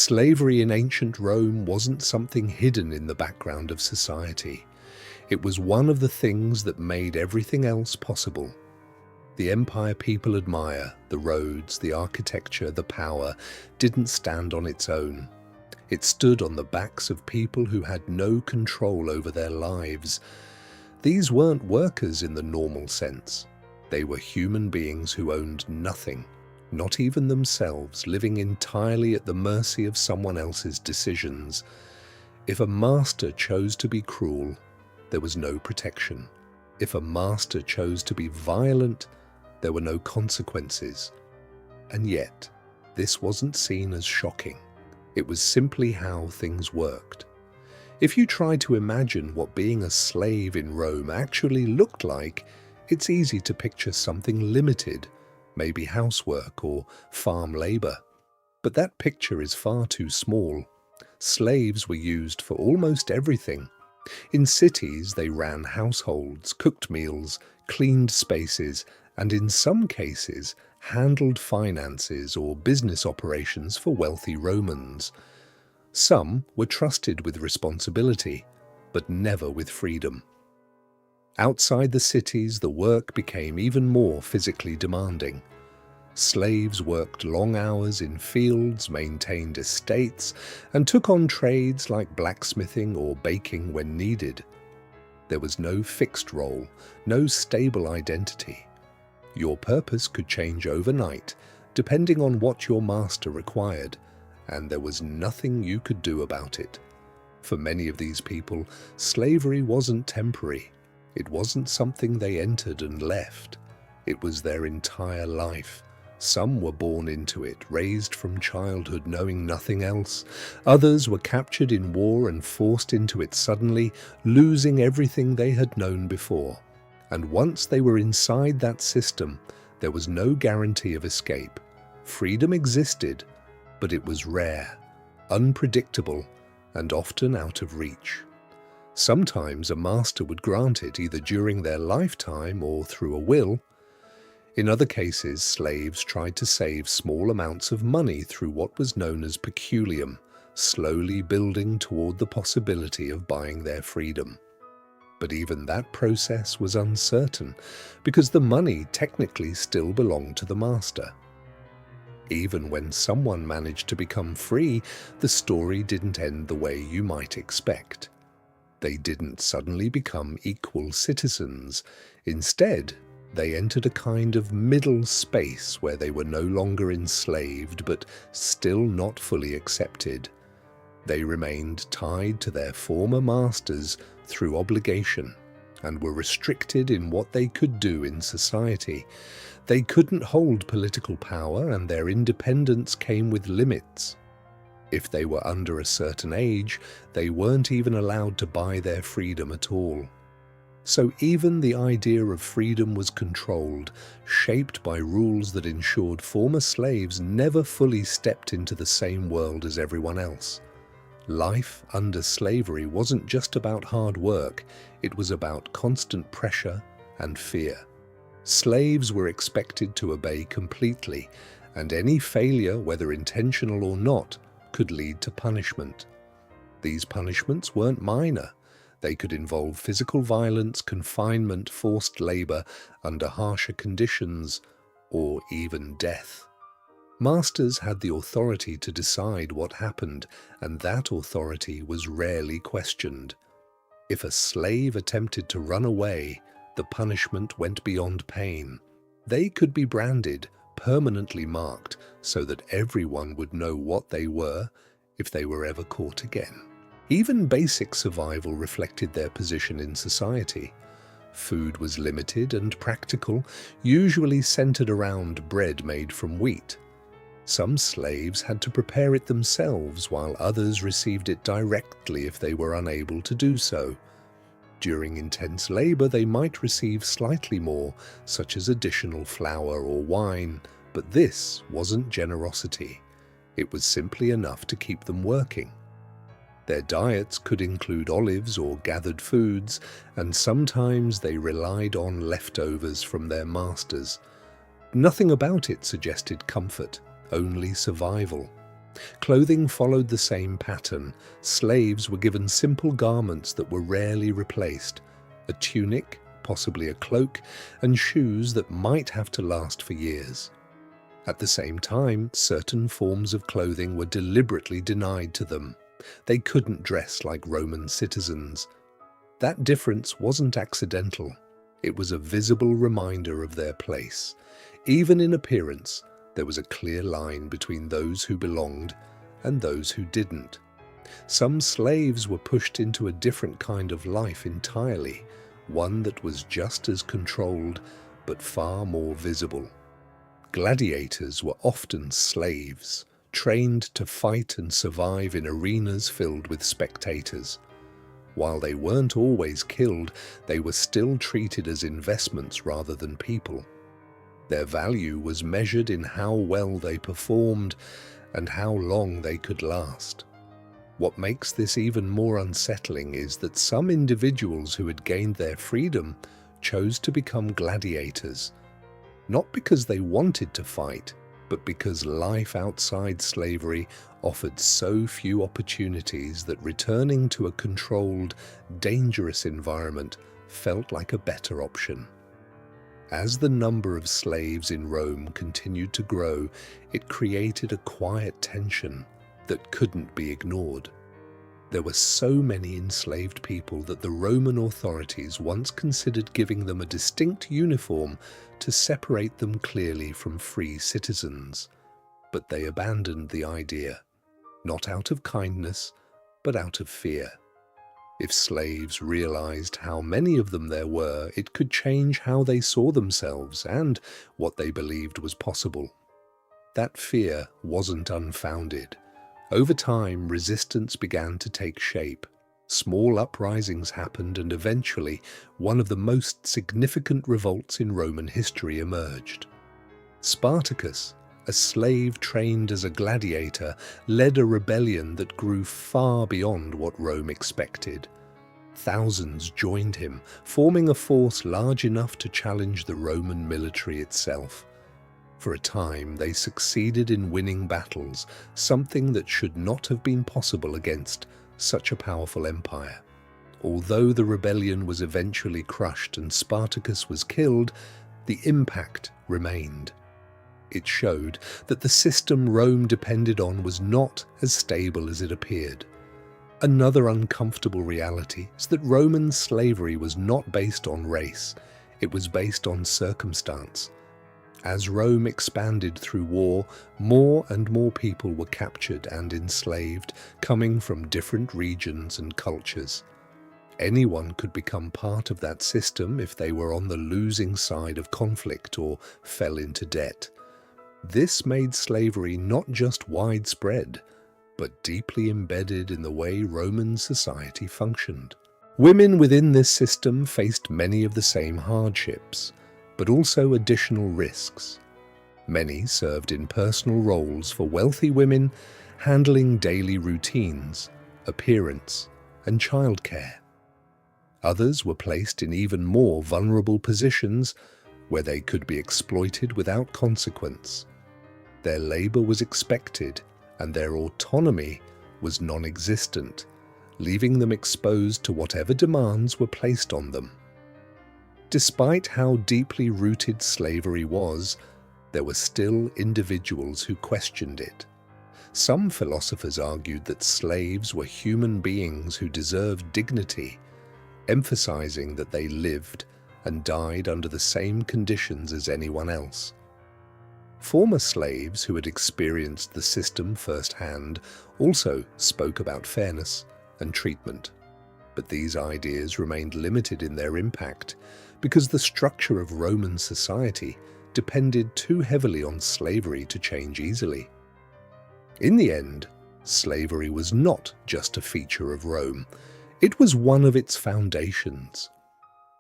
Slavery in ancient Rome wasn't something hidden in the background of society. It was one of the things that made everything else possible. The empire people admire, the roads, the architecture, the power, didn't stand on its own. It stood on the backs of people who had no control over their lives. These weren't workers in the normal sense. They were human beings who owned nothing, not even themselves, living entirely at the mercy of someone else's decisions. If a master chose to be cruel, there was no protection. If a master chose to be violent, there were no consequences. And yet, this wasn't seen as shocking. It was simply how things worked. If you try to imagine what being a slave in Rome actually looked like, it's easy to picture something limited, maybe housework or farm labor. But that picture is far too small. Slaves were used for almost everything. In cities, they ran households, cooked meals, cleaned spaces, and in some cases, handled finances or business operations for wealthy Romans. Some were trusted with responsibility, but never with freedom. Outside the cities, the work became even more physically demanding. Slaves worked long hours in fields, maintained estates, and took on trades like blacksmithing or baking when needed. There was no fixed role, no stable identity. Your purpose could change overnight, depending on what your master required, and there was nothing you could do about it. For many of these people, slavery wasn't temporary. It wasn't something they entered and left. It was their entire life. Some were born into it, raised from childhood knowing nothing else. Others were captured in war and forced into it suddenly, losing everything they had known before. And once they were inside that system, there was no guarantee of escape. Freedom existed, but it was rare, unpredictable, and often out of reach. Sometimes a master would grant it either during their lifetime or through a will. In other cases, slaves tried to save small amounts of money through what was known as peculium, slowly building toward the possibility of buying their freedom. But even that process was uncertain, because the money technically still belonged to the master. Even when someone managed to become free, the story didn't end the way you might expect. They didn't suddenly become equal citizens. Instead, they entered a kind of middle space where they were no longer enslaved, but still not fully accepted. They remained tied to their former masters through obligation and were restricted in what they could do in society. They couldn't hold political power, and their independence came with limits. If they were under a certain age, they weren't even allowed to buy their freedom at all. So even the idea of freedom was controlled, shaped by rules that ensured former slaves never fully stepped into the same world as everyone else. Life under slavery wasn't just about hard work, it was about constant pressure and fear. Slaves were expected to obey completely, and any failure, whether intentional or not, could lead to punishment. These punishments weren't minor. They could involve physical violence, confinement, forced labor under harsher conditions, or even death. Masters had the authority to decide what happened, and that authority was rarely questioned. If a slave attempted to run away, the punishment went beyond pain. They could be branded, permanently marked, so that everyone would know what they were if they were ever caught again. Even basic survival reflected their position in society. Food was limited and practical, usually centered around bread made from wheat. Some slaves had to prepare it themselves, while others received it directly if they were unable to do so. During intense labor, they might receive slightly more, such as additional flour or wine, but this wasn't generosity. It was simply enough to keep them working. Their diets could include olives or gathered foods, and sometimes they relied on leftovers from their masters. Nothing about it suggested comfort, only survival. Clothing followed the same pattern. Slaves were given simple garments that were rarely replaced: a tunic, possibly a cloak, and shoes that might have to last for years. At the same time, certain forms of clothing were deliberately denied to them. They couldn't dress like Roman citizens. That difference wasn't accidental. It was a visible reminder of their place. Even in appearance, there was a clear line between those who belonged and those who didn't. Some slaves were pushed into a different kind of life entirely, one that was just as controlled but far more visible. Gladiators were often slaves, trained to fight and survive in arenas filled with spectators. While they weren't always killed, they were still treated as investments rather than people. Their value was measured in how well they performed and how long they could last. What makes this even more unsettling is that some individuals who had gained their freedom chose to become gladiators, not because they wanted to fight, but because life outside slavery offered so few opportunities that returning to a controlled, dangerous environment felt like a better option. As the number of slaves in Rome continued to grow, it created a quiet tension that couldn't be ignored. There were so many enslaved people that the Roman authorities once considered giving them a distinct uniform to separate them clearly from free citizens. But they abandoned the idea, not out of kindness, but out of fear. If slaves realized how many of them there were, it could change how they saw themselves and what they believed was possible. That fear wasn't unfounded. Over time, resistance began to take shape. Small uprisings happened, and eventually, one of the most significant revolts in Roman history emerged. Spartacus, a slave trained as a gladiator, led a rebellion that grew far beyond what Rome expected. Thousands joined him, forming a force large enough to challenge the Roman military itself. For a time, they succeeded in winning battles, something that should not have been possible against such a powerful empire. Although the rebellion was eventually crushed and Spartacus was killed, the impact remained. It showed that the system Rome depended on was not as stable as it appeared. Another uncomfortable reality is that Roman slavery was not based on race, it was based on circumstance. As Rome expanded through war, more and more people were captured and enslaved, coming from different regions and cultures. Anyone could become part of that system if they were on the losing side of conflict or fell into debt. This made slavery not just widespread, but deeply embedded in the way Roman society functioned. Women within this system faced many of the same hardships, but also additional risks. Many served in personal roles for wealthy women, handling daily routines, appearance, and childcare. Others were placed in even more vulnerable positions where they could be exploited without consequence. Their labor was expected, and their autonomy was non-existent, leaving them exposed to whatever demands were placed on them. Despite how deeply rooted slavery was, there were still individuals who questioned it. Some philosophers argued that slaves were human beings who deserved dignity, emphasizing that they lived and died under the same conditions as anyone else. Former slaves who had experienced the system firsthand also spoke about fairness and treatment, but these ideas remained limited in their impact because the structure of Roman society depended too heavily on slavery to change easily. In the end, slavery was not just a feature of Rome, it was one of its foundations.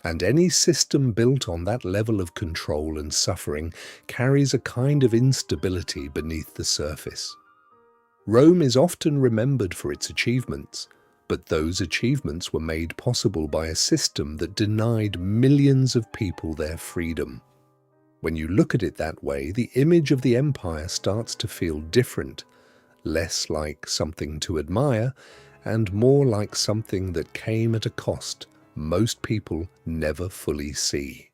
And any system built on that level of control and suffering carries a kind of instability beneath the surface. Rome is often remembered for its achievements, but those achievements were made possible by a system that denied millions of people their freedom. When you look at it that way, the image of the empire starts to feel different, less like something to admire, and more like something that came at a cost most people never fully see.